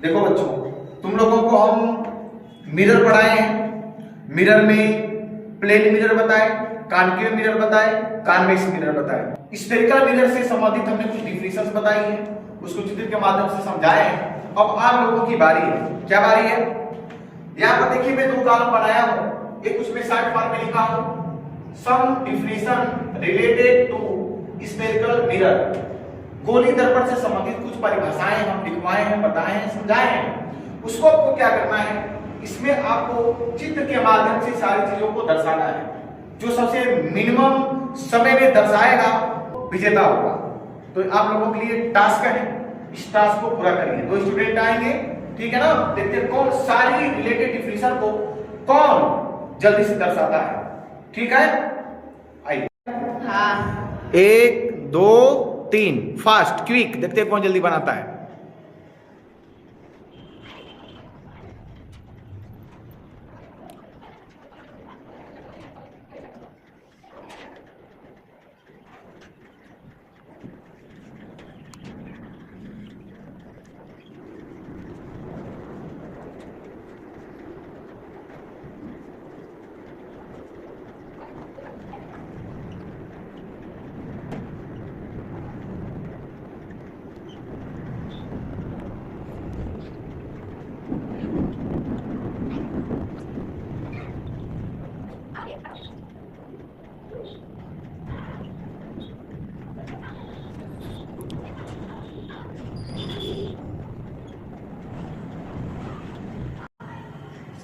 देखो बच्चों, तुम लोगों को हम मिरर पढ़ाए हैं। मिरर में प्लेन मिरर बताए, कॉन्केव मिरर बताए, कॉन्वेक्स मिरर बताए। स्फेरिकल मिरर से संबंधित हमने कुछ डिफिनेशंस बताई हैं, उसको चित्र के माध्यम से समझाए हैं। अब आप लोगों की बारी है। क्या बारी है? यहाँ पर देखिए, मैं 2 कॉलम बनाया हूँ, एक उसमें शॉर्ट फॉर्म में लिखा हूँ some definition related to spherical mirror. गोली दर्पण से संबंधित कुछ परिभाषाएं हम लिखवाए हैं, बताए हैं, समझाए हैं। उसको आपको क्या करना है, इसमें आपको चित्र के माध्यम से सारी चीजों को दर्शाना है। जो सबसे मिनिमम समय में दर्शाएगा विजेता होगा। तो आप लोगों के लिए टास्क है, इस टास्क को पूरा करिए। 2 स्टूडेंट आएंगे, ठीक है ना। देखते हैं कौन सारी रिलेटेड डिफिनेशन को कौन जल्दी से दर्शाता है। ठीक है, आइए। हाँ। 1 2 3 फास्ट क्विक, देखते हैं कौन जल्दी बनाता है।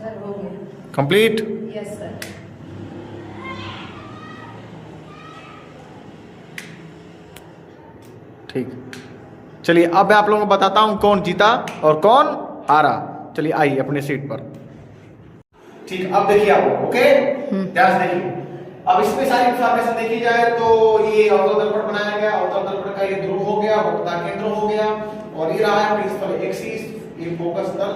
सर हो गया कंप्लीट? Yes sir. ठीक, चलिए अब मैं आप लोगों को बताता हूं कौन जीता और कौन हारा। चलिए आइए अपने सीट पर। ठीक, अब देखिए आप लोग, ओके ध्यान से देखिए। अब इसमें सारी इंफॉर्मेशन देखी जाए तो ये अवतल दर्पण बनाया गया, अवतल दर्पण का ये ध्रुव हो गया, वक्रता केंद्र हो गया, और ये रहा है प्रिंसिपल एक्सिस, ये फोकस तल।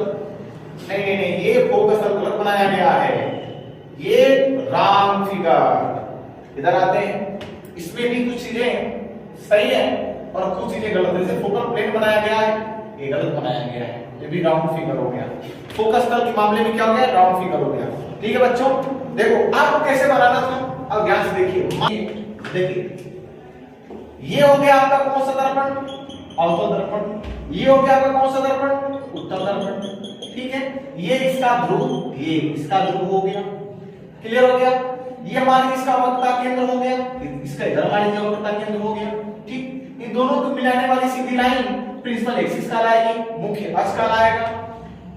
नहीं, ये फोकस तल गलत बनाया गया है, ये राउंड फिगर। इधर आते हैं, इसमें भी कुछ चीजें सही है और कुछ चीजें गलत है। जैसे फोकल प्लेन बनाया गया है, ये गलत बनाया गया है, ये भी राउंड फिगर हो गया। फोकस तल के मामले में क्या हो गया, राउंड फिगर हो गया। ठीक है बच्चों, देखो आपको कैसे बनाना था, अब ध्यान से देखिए। ये हो गया आपका कौन सा दर्पण, अवतल दर्पण। ये हो गया आपका कौन सा दर्पण, उत्तल दर्पण। ठीक है, ये इसका ध्रुव, ये इसका ध्रुव हो गया। क्लियर हो गया। ये मान लीजिए इसका वक्रता केंद्र हो गया, इसका इधर मान लीजिए वक्रता केंद्र हो गया। ठीक, इन दोनों को मिलाने वाली सीधी लाइन प्रिंसिपल एक्सिस कहलाएगी, मुख्य अक्ष कहलाएगा।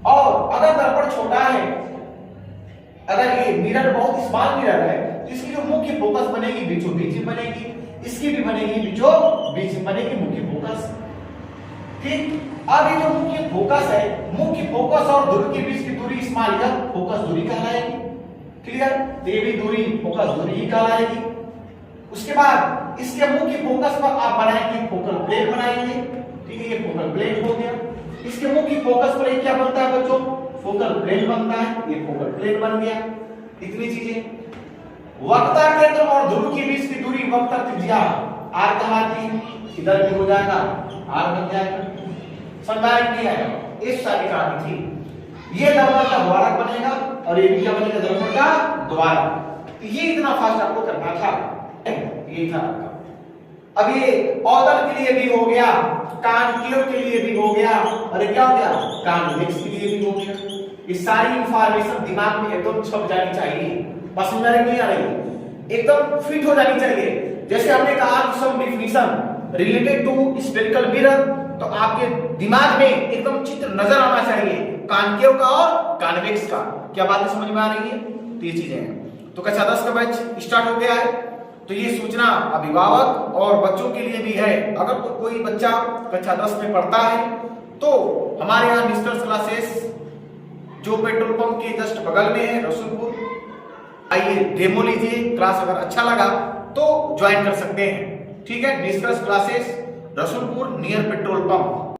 और अगर दर्पण छोटा है, अगर ये मिरर बहुत स्मॉल मिरर है, तो इसकी जो मुख्य फोकस बनेगी बीचों बीच में बनेगी, इसकी भी बनेगी बीचों बीच में बनेगी मुख्य फोकस। ठीक, अब ये जो मुख्य फोकस है, मुख्य फोकस और ध्रुव के बीच की दूरी स्मॉल, यह फोकस दूरी कहलाएगी। क्लियर, तो ये भी दूरी फोकस दूरी ही कहलाएगी। उसके बाद इसके मुख्य फोकस पर आप बनाएंगे फोकल प्लेन बनाएंगे। ठीक है, ये फोकल प्लेन हो गया। इसके मुख्य फोकस पर क्या बनता है बच्चों, फोकल प्लेन बनता है, ये फोकल प्लेन बन गया। इतनी चीजें। वक्रता केंद्र और ध्रुव के बीच की दूरी वक्रता त्रिज्या r कहलाती है। इधर भी हो जाएगा, r बन जाएगा। समझाया नहीं आया, इस सारी कहानी थी। ये दर्पण का द्वारक बनेगा और ये भी क्या बनेगा, दर्पण का द्वारक। तो ये इतना फास्ट आपको करना था, ये था आपका। अब ये अवतल के लिए भी हो गया, कॉन्केव के लिए भी हो गया, और क्या हो गया, कॉन्वेक्स के लिए भी हो गया। ये सारी इंफॉर्मेशन दिमाग में एकदम छप जानी चाहिए, पसंद आ रही नहीं आ रही, एकदम फिट हो जानी चाहिए। जैसे हमने कहा some definition related to spherical mirror, तो आपके दिमाग में एकदम चित्र नजर आना चाहिए, कॉन्केव का और कॉन्वेक्स का। क्या बातें समझ में आ रही है? तो ये चीजें हैं। तो कक्षा 10 का बैच स्टार्ट हो गया है। तो ये सूचना अभिभावक और बच्चों के लिए भी है। अगर कोई बच्चा कक्षा 10 में पढ़ता है तो हमारे यहाँ निष्कर्ष क्लासेस जो पेट्रोल पंप के जस्ट बगल में है, रसूलपुर, आइए डेमो लीजिए। क्लास अगर अच्छा लगा तो ज्वाइन कर सकते हैं। ठीक है, निष्कर्ष classes Rasulpur near petrol pump.